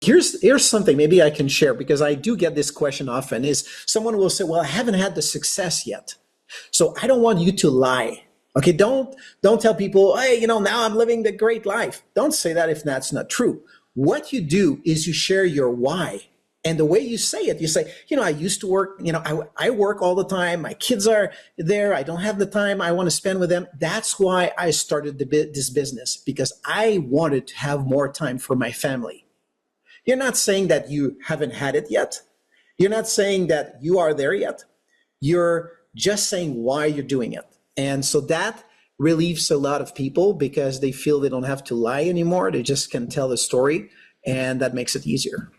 Here's something maybe I can share because I do get this question often is someone will say, well, I haven't had the success yet. So I don't want you to lie. Okay, don't tell people, hey, now I'm living the great life. Don't say that if that's not true. What you do is you share your why. And the way you say it, you say, I used to work, I work all the time. My kids are there. I don't have the time I want to spend with them. That's why I started this business, because I wanted to have more time for my family. You're not saying that you haven't had it yet. You're not saying that you are there yet. You're just saying why you're doing it. And so that relieves a lot of people because they feel they don't have to lie anymore. They just can tell the story, and that makes it easier.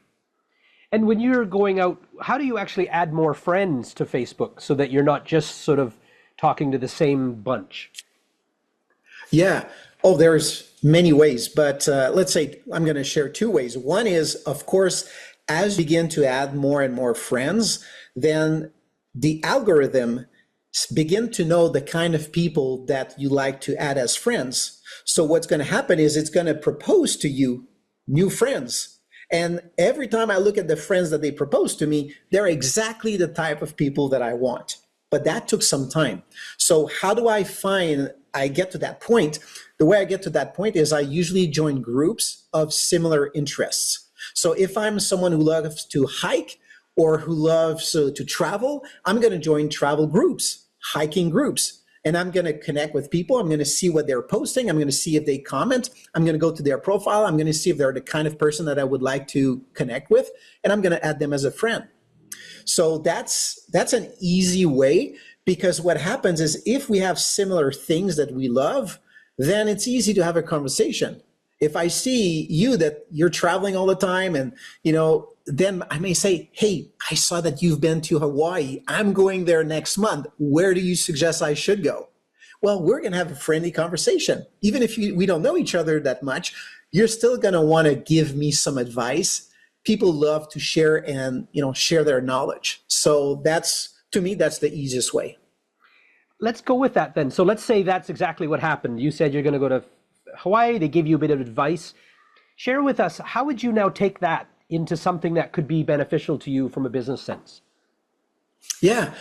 And when you're going out, how do you actually add more friends to Facebook so that you're not just sort of talking to the same bunch? Yeah. Oh, there's many ways, but let's say I'm going to share two ways. One is, of course, as you begin to add more and more friends, then the algorithm begin to know the kind of people that you like to add as friends. So what's going to happen is it's going to propose to you new friends. And every time I look at the friends that they propose to me, they're exactly the type of people that I want. But that took some time. So how do I get to that point? The way I get to that point is I usually join groups of similar interests. So if I'm someone who loves to hike or who loves to travel, I'm going to join travel groups, hiking groups. And I'm going to connect with people. I'm going to see what they're posting. I'm going to see if they comment. I'm going to go to their profile. I'm going to see if they're the kind of person that I would like to connect with. And I'm going to add them as a friend. So that's an easy way, because what happens is if we have similar things that we love, then it's easy to have a conversation. If I see you that you're traveling all the time and, then I may say, hey, I saw that you've been to Hawaii. I'm going there next month. Where do you suggest I should go? Well, we're going to have a friendly conversation. Even if we don't know each other that much, you're still going to want to give me some advice. People love to share and, share their knowledge. So to me, that's the easiest way. Let's go with that then. So let's say that's exactly what happened. You said you're going to go to Hawaii. They give you a bit of advice. Share with us, how would you now take that into something that could be beneficial to you from a business sense? Yeah.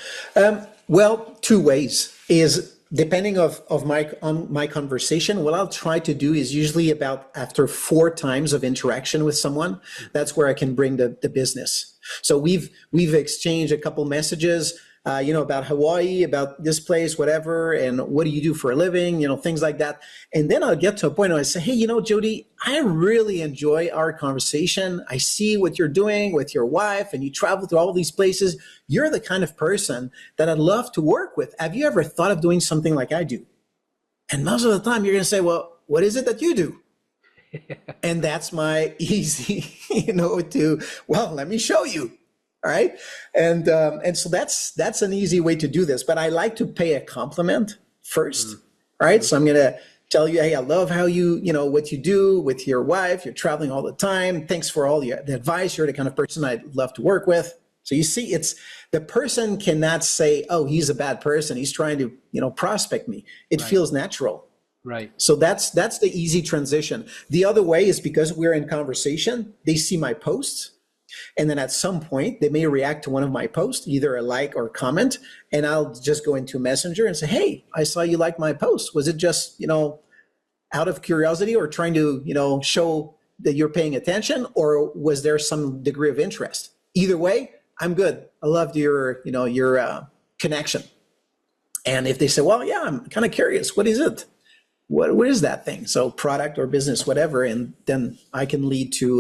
Well, two ways is depending on my conversation. What I'll try to do is usually about after 4 times of interaction with someone, that's where I can bring the business. So we've exchanged a couple messages, about Hawaii, about this place, whatever, and what do you do for a living, things like that. And then I'll get to a point where I say, hey, Jody, I really enjoy our conversation. I see what you're doing with your wife and you travel to all these places. You're the kind of person that I'd love to work with. Have you ever thought of doing something like I do? And most of the time you're going to say, well, what is it that you do? And that's my easy, let me show you. All right. And so that's an easy way to do this. But I like to pay a compliment first. All right. So I'm going to tell you, hey, I love how what you do with your wife. You're traveling all the time. Thanks for all the advice. You're the kind of person I'd love to work with. So you see, it's the person cannot say, oh, he's a bad person. He's trying to, prospect me. It feels natural. Right. So that's the easy transition. The other way is because we're in conversation, they see my posts. And then at some point, they may react to one of my posts, either a like or comment, and I'll just go into Messenger and say, hey, I saw you like my post. Was it just, out of curiosity or trying to, show that you're paying attention, or was there some degree of interest? Either way, I'm good. I loved your connection. And if they say, well, yeah, I'm kind of curious, what is it? What is that thing? So product or business, whatever. And then I can lead to